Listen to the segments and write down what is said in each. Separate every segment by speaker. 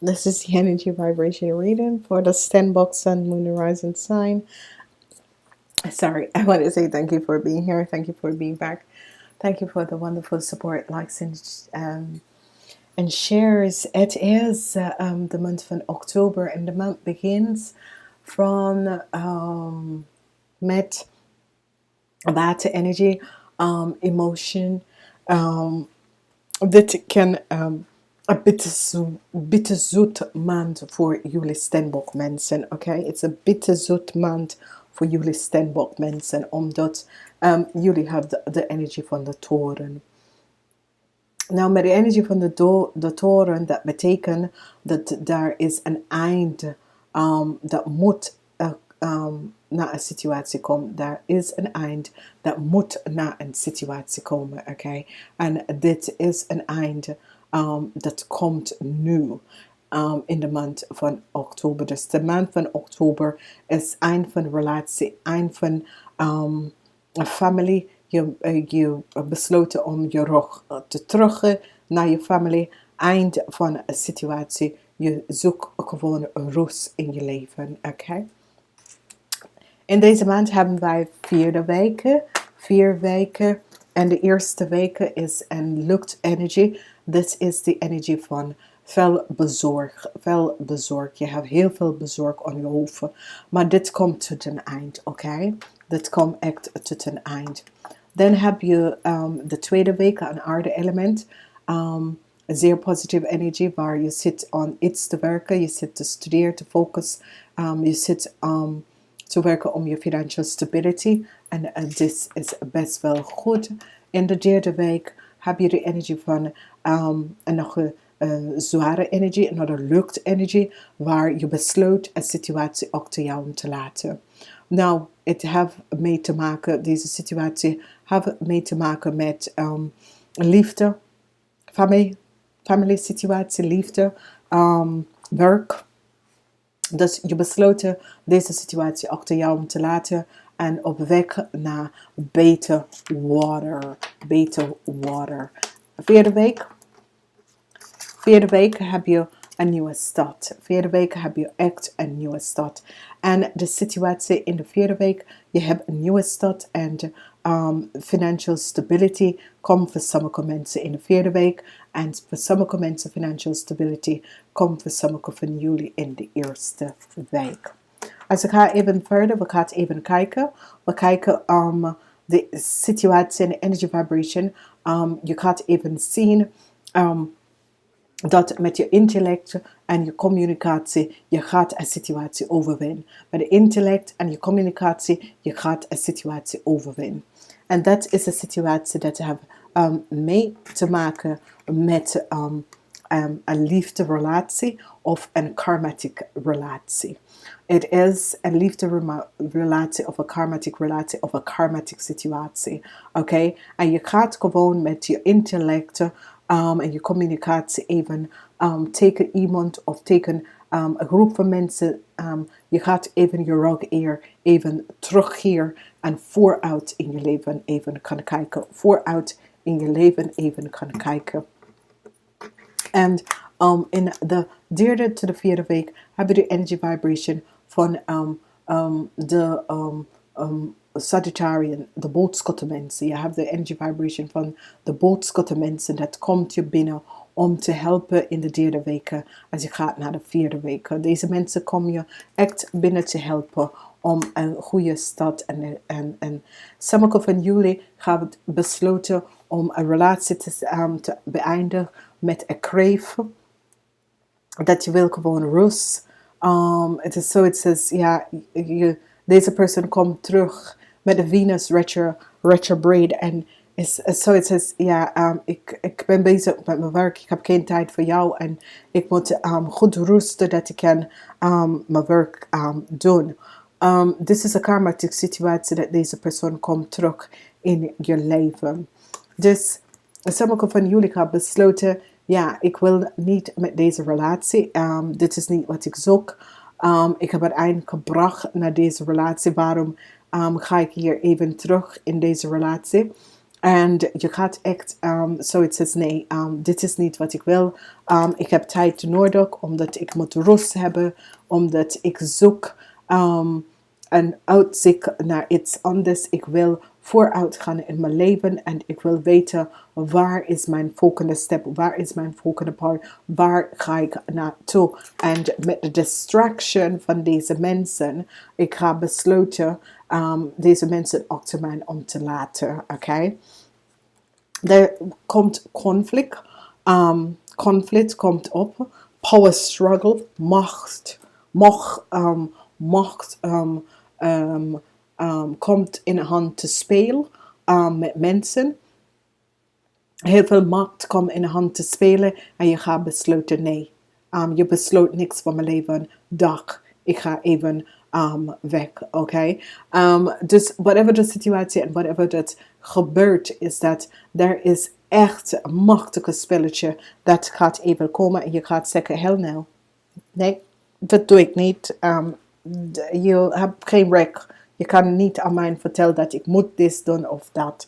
Speaker 1: This is the energy vibration reading for the Steenbok Sun, Moon, and Rising sign. Sorry, I want to say thank you for being here. Thank you for being back. Thank you for the wonderful support, likes, and shares. It is the month of October, and the month begins from met water energy, emotion. Dit kan een bitterzoet maand voor jullie Steenbok mensen, oké? Het is een bitterzoet maand voor jullie Steenbok mensen, omdat jullie hebben de energie van de toren. Nou, met de energie van de toren, dat betekent dat daar is een eind, dat moet naar een situatie komen. Daar is een eind, dat moet naar een situatie komen, oké? En dit is een eind dat komt nu in de maand van oktober. Dus de maand van oktober is eind van relatie, eind van een familie. Je besloten om je rug te terug naar je familie. Eind van een situatie. Je zoekt gewoon rust in je leven. Oké? In deze maand hebben wij 4 weken. 4 weken. En de eerste weken is een lucht-energy. Dit is de energie van veel bezorg. Veel bezorg. Je hebt heel veel bezorg aan je hoofd. Maar dit komt tot een eind. Oké? Dit komt echt tot een eind. Dan heb je de tweede week, een aarde element. Een zeer positieve energie waar je zit aan iets te werken. Je zit te studeren, te focussen. Je zit te werken om je financial stability. En dit is best wel goed. In de derde week heb je de energie van nog een zware energie, nog een lucht-energie, waar je besluit een situatie achter jou te laten. Nou, het heeft mee te maken, deze situatie heeft mee te maken met liefde, familie situatie, liefde, werk. Dus je besloten deze situatie achter jou te laten en op weg naar beter water. Beter water. Vierde week heb je een nieuwe start. Vierde week heb je echt een nieuwe start. En de situatie in de vierde week, je hebt een nieuwe start en financial stability komt voor sommige mensen in de vierde week. En voor sommige mensen financial stability komt voor sommige van jullie in de eerste week. Als ik ga even verder, we gaan even kijken. We kijken de situatie en de energy vibration. Je gaat even zien dat met je intellect en je communicatie, je gaat een situatie overwinnen. Met de intellect en je communicatie, je gaat een situatie overwinnen. En dat is een situatie dat heeft mee te maken met een liefderelatie of een karmatic relatie. Het is een liefderelatie of een karmatic relatie of een karmatic situatie. Oké? En je gaat gewoon met je intellect en je communicatie even tegen iemand of tegen een groep van mensen. Je gaat even je rug even terug hier en vooruit in je leven even kan kijken. Vooruit in je leven even kan kijken. En in de derde tot de vierde week hebben we de energy vibration van de Sagittarian, de boodschappenmensen. Je hebt de energy vibration van de boodschappenmensen. Dat komt je binnen om te helpen in de derde weken als je gaat naar de vierde weken. Deze mensen komen je echt binnen te helpen om een goede start. En sommige van jullie hebben besloten om een relatie te beëindigen met een kreef. Dat je wil gewoon rust. Het is zoiets als, ja, deze persoon komt terug met de Venus retrograde en is zoiets als, ja, ik ben bezig met mijn werk, ik heb geen tijd voor jou en ik moet goed rusten dat ik kan mijn werk doen. Dit is een karmatische situatie dat deze persoon komt terug in je leven. Dus sommigen van jullie gaan besloten, ja, ik wil niet met deze relatie. Dit is niet wat ik zoek. Ik heb het eind gebracht naar deze relatie. Waarom ga ik hier even terug in deze relatie? En je gaat echt zoiets als, nee, dit is niet wat ik wil. Ik heb tijd nodig, omdat ik moet rust hebben. Omdat ik zoek een uitzicht naar iets anders. Ik wil vooruit gaan in mijn leven. En ik wil weten, waar is mijn volgende stap? Waar is mijn volgende part? Waar ga ik naartoe? En met de distraction van deze mensen, ik ga besluiten deze mensen achter mij om te laten. Oké? Er komt conflict. Conflict komt op. Power struggle. Macht komt in de hand te spelen met mensen. Heel veel macht komt in de hand te spelen en je gaat besluiten, nee. Je besluit niks van mijn leven. Dag, ik ga even weg, oké? Dus whatever de situatie en whatever dat gebeurt, is dat er is echt een machtige spelletje dat gaat even komen en je gaat zeggen, hell no. Nee, dat doe ik niet. Je hebt geen recht. Je kan niet aan mij vertellen dat ik moet dit doen of dat.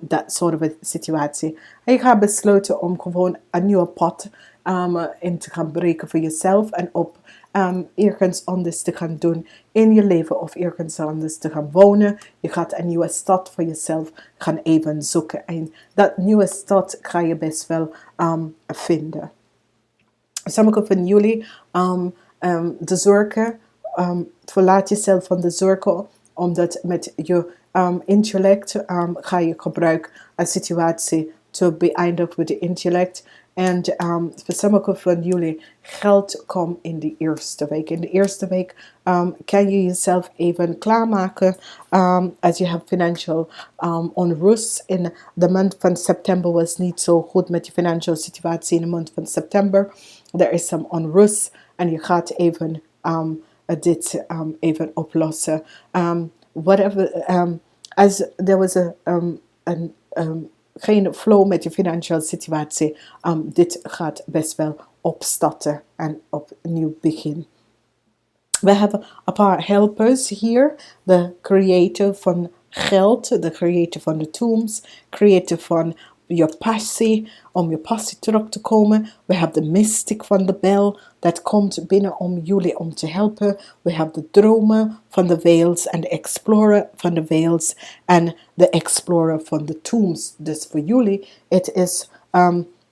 Speaker 1: Dat soort situatie. En je gaat besluiten om gewoon een nieuwe pad in te gaan breken voor jezelf. En op ergens anders te gaan doen in je leven. Of ergens anders te gaan wonen. Je gaat een nieuwe stad voor jezelf gaan even zoeken. En dat nieuwe stad ga je best wel vinden. Sommigen van jullie de zorgen, verlaat jezelf van de zorgen, omdat met je intellect ga je gebruiken een situatie te beëindigen met de intellect. En voor sommigen van jullie geld komt in de eerste week. In de eerste week kan je jezelf even klaarmaken als je hebt financial onrust. In de maand van september was niet zo goed met je financiële situatie in de maand van september. Er is some onrust en je gaat even dit even oplossen. Whatever, als er was geen flow met je financiële situatie, dit gaat best wel opstarten en opnieuw beginnen. We hebben een paar helpers hier. De creator van geld, de creator van de tombs, creator van je passie, om je passie terug te komen. We hebben de mystic van de bel, dat komt binnen om jullie om te helpen. We hebben de dromen van de veils en de explorer van de veils en de explorer van de tombs. Dus voor jullie, het is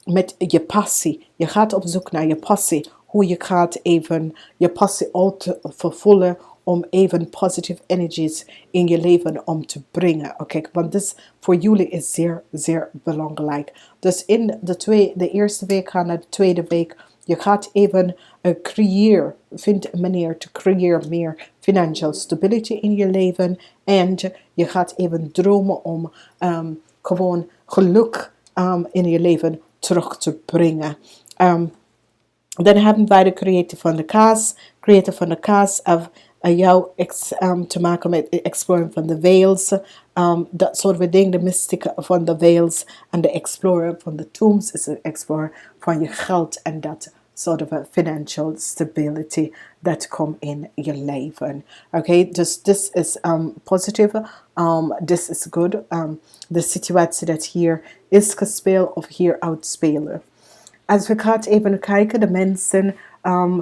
Speaker 1: met je passie. Je gaat op zoek naar je passie. Hoe je gaat even je passie uit vervullen om even positive energies in je leven om te brengen. Oké, want dit voor jullie is zeer, zeer belangrijk. Dus in de eerste week gaan naar de tweede week. Je gaat even creëren, vind een manier te creëren meer financial stability in je leven. En je gaat even dromen om gewoon geluk in je leven terug te brengen. Dan hebben wij de creator van de kaas. Creator van de kaas of jou te maken met exploring van de veils. Dat soort dingen. De mystic van de veils. En de explorer van de tombs is een explorer van je geld. En dat soort of financial stability dat komt in je leven. Oké, dus dit is positieve. This is good. De situatie dat hier is gespeeld of hier uitspelen. Als we gaan even kijken, de mensen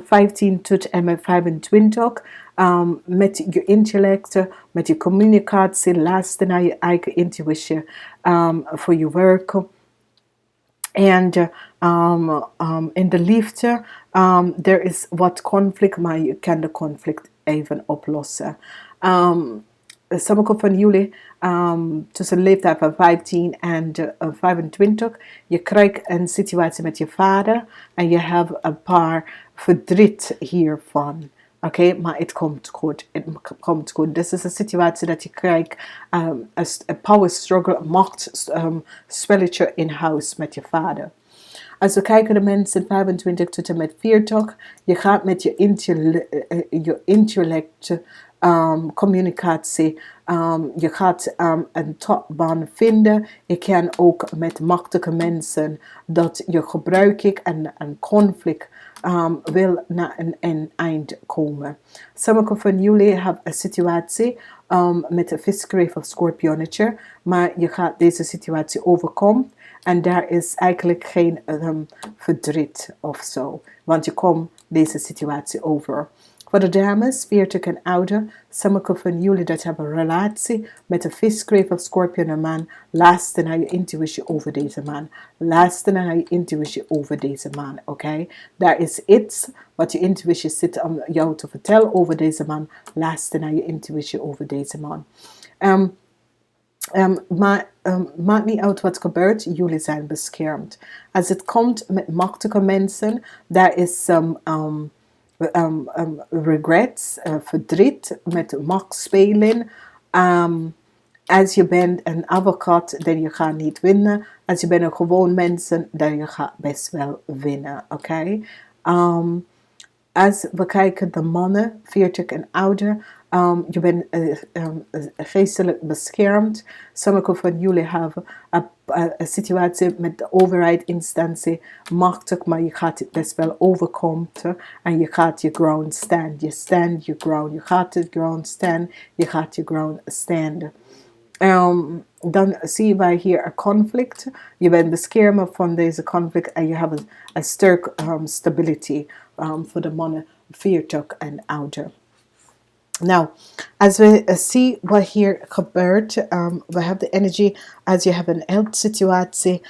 Speaker 1: 15 tot en met 25, met je intellect, met je communicatie, luisteren naar je eigen intuïtie voor je werk. En in de liefde, er is wat conflict, maar je kan de conflict even oplossen. Sommigen van jullie tussen de leeftijd van 15 en 25, je krijgt een situatie met je vader en je hebt een paar verdriet hiervan. Oké, maar het komt goed. Het komt goed. Dit is een situatie dat je krijgt, een power struggle, een machtspelletje in huis met je vader. Als we kijken naar mensen 25 tot en met 40, je gaat met je intellect communicatie. Je gaat een topbaan vinden. Ik ken ook met machtige mensen dat je gebruik ik en een conflict wil naar een eind komen. Sommigen van jullie hebben een situatie met een viskreef of schorpionnetje, maar je gaat deze situatie overkomen en daar is eigenlijk geen verdriet of zo, want je komt deze situatie over. Voor de dames, 40 en ouder, sommigen van jullie dat hebben een relatie met een viskreef of schorpion een man, luister naar je intuïtie over deze man. Luister naar je intuïtie over deze man, oké? Daar is iets wat je intuïtie zit om jou te vertellen over deze man. Luister naar je intuïtie over deze man. Maar maakt niet uit wat gebeurt, jullie zijn beschermd. Als het komt met machtige mensen, daar is regrets, verdriet, met machtspeling. Als je bent een advocaat, dan je gaat niet winnen. Als je bent een gewoon mens, dan je gaat best wel winnen, oké? Als we kijken de mannen, 40 en ouder, je bent geestelijk beschermd. Sommigen van jullie hebben een situatie met de overheidsinstantie machtig, maar je gaat het best wel overkomen en je gaat je ground stand. Je stand je ground. Je gaat je ground stand. Je gaat je ground stand. Dan zien wij hier een conflict. Je bent beschermd van deze conflict en je hebt een sterk stability voor de mannen 40 en ouder. Nou, als we zien wat hier gebeurt, we hebben de energie, als je hebt een health-situatie,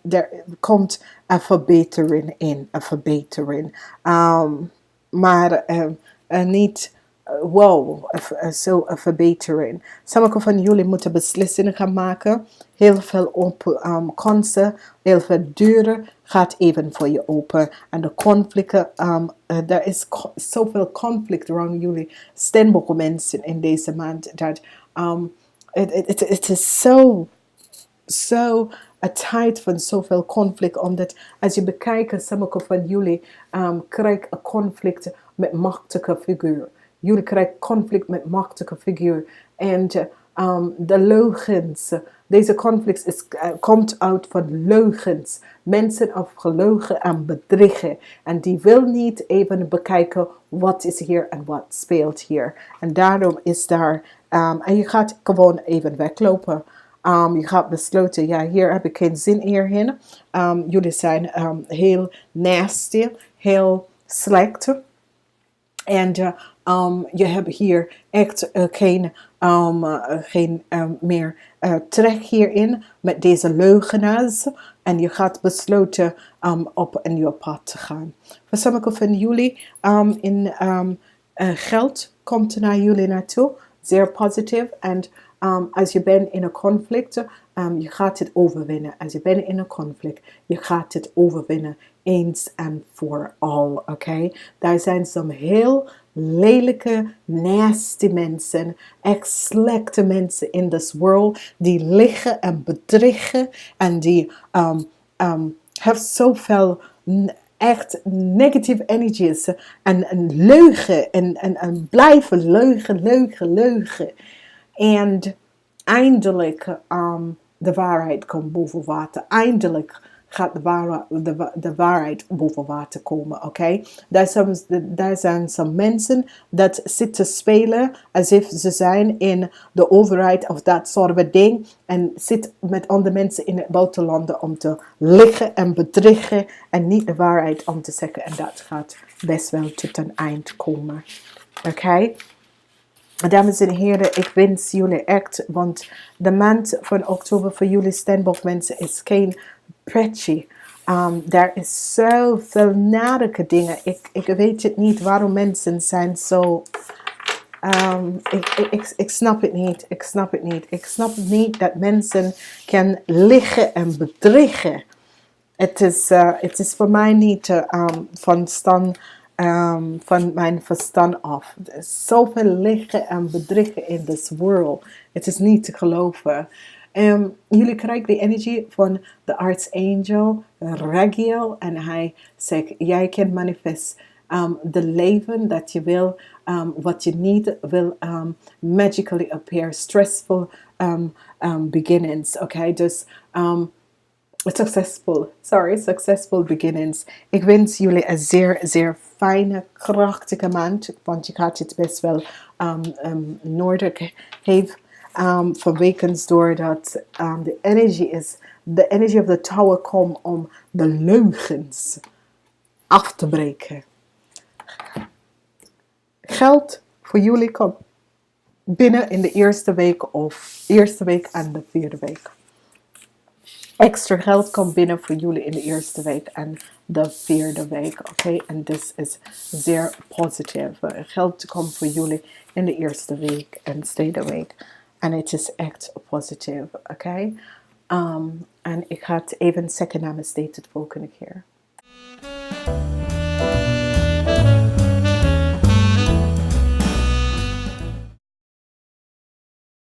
Speaker 1: er komt een verbetering in, een verbetering. Maar niet, wow, zo een verbetering. Sommigen van jullie moeten beslissingen gaan maken. Heel veel open kansen, heel veel deuren gaat even voor je open. En de conflicten, er is zoveel conflict rond jullie Steenbok mensen in deze maand. Dat het is zo een tijd van zoveel conflict. Omdat als je bekijkt, sommige van jullie krijgen een conflict met machtige figuur. Jullie krijgen conflict met machtige figuur. En de leugens. Deze conflict komt uit van leugens. Mensen hebben gelogen en bedriegen. En die wil niet even bekijken wat is hier en wat speelt hier. En daarom is daar... en je gaat gewoon even weglopen. Je gaat besluiten, ja, hier heb ik geen zin hierin. Jullie zijn heel nasty, heel slecht. En je hebt hier echt geen meer trek hierin met deze leugenaars. En je gaat besluiten op een nieuw pad te gaan. Voor sommigen van jullie geld komt naar jullie naartoe. Zeer positief. En als je bent in een conflict, je gaat het overwinnen. Als je bent in een conflict, je gaat het overwinnen. Eens en voor al, oké? Daar zijn soms heel lelijke, nasty mensen, echt slechte mensen in this world, die liegen en bedriegen en die hebben zoveel echt negative energies en leugen en blijven leugen. En eindelijk de waarheid komt boven water. Eindelijk gaat de waarheid boven water komen, oké? Daar zijn some mensen dat zitten spelen alsof ze zijn in de overheid of dat soort of ding en zit met andere mensen in het buitenland om te liegen en bedriegen en niet de waarheid om te zeggen en dat gaat best wel tot een eind komen, oké? Dames en heren, ik wens jullie echt, want de maand van oktober voor jullie Steenbok mensen is geen pretje. Er is zoveel narige dingen. Ik weet het niet waarom mensen zijn zo... Ik snap het niet. Ik snap het niet dat mensen kunnen liegen en bedriegen. Het is voor mij niet van mijn verstand af. Er is zoveel liegen en bedriegen in this world. Het is niet te geloven. Jullie krijgen de energie van de artsangel Ragiel. En hij zegt, jij kan manifest de leven dat je wil, wat je niet wil magically appear. Stressful beginnings, oké? Dus successful beginnings. Ik wens jullie een zeer, zeer fijne, krachtige maand, want je gaat het best wel nodig hebben. Vanwege doordat de energy of the tower komt om de leugens af te breken. Geld voor jullie komt binnen in de eerste week en de vierde week. Extra geld komt binnen voor jullie in de eerste week en de vierde week. Oké, en dit is zeer positief. Geld komt voor jullie in de eerste week en de tweede week. En het is echt positief. Oké. En ik ga het even zeggen namens de volgende keer.